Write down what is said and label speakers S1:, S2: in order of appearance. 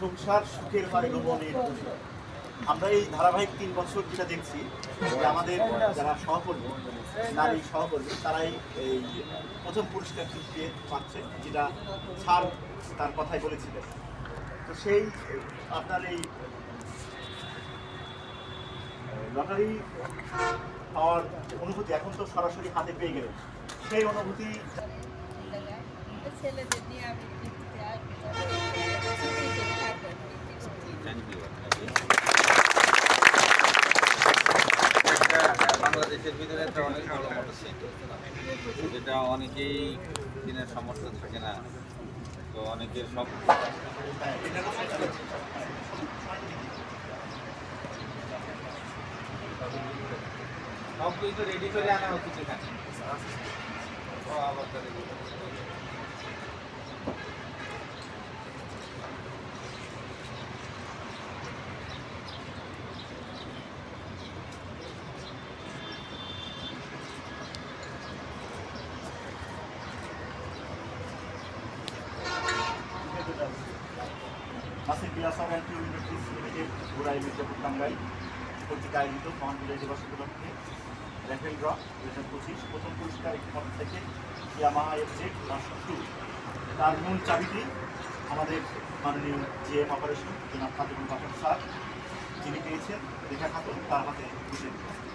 S1: সংসার সুখের হয় রমণীর বুঝি। আমরা এই ধারাবাহিক 3 বছর যেটা দেখছি যে আমাদের যারা সহকর্মী, নারী সহকর্মী, তারাই এই প্রথম পুরস্কার পেয়ে পাচ্ছে, যেটা স্যার তার কথাই বলেছিলেন। তো সেই আপনার এই লটারি পাওয়ার অনুভূতি এখন তো সরাসরি হাতে পেয়ে গেলেন, সেই অনুভূতি
S2: ছেলেদের নিয়ে আমি
S3: বাংলাদেশের ভিতরে একটা অনেক ভালো মোটরসাইকেল, যেটা অনেকেই দিনের সমস্যা থাকে না, তো অনেকের সব সব কিছু রেডি করে আনা হচ্ছে সেখানে। আবার
S1: মাসিক বিলাস অ্যান্ড ইউনিভার্সিটিস লিমিটেড ঘোড়াই মির্জাপুর টাঙ্গাইল কর্তৃক আয়োজিত মহান বিজয় দিবস উপলক্ষে র্যাফেল ড্র 2025 প্রথম পুরস্কার একটি মোটরসাইকেল ইয়ামাহা এফজেড ভার্সন 2। তার মূল চাবিটি আমাদের মাননীয় জিএম অপারেশন জনাব ফাতেমুল বাসার স্যার, যিনি পেয়েছেন রেখা খাতুন, তার হাতে তুলে দিয়েছেন।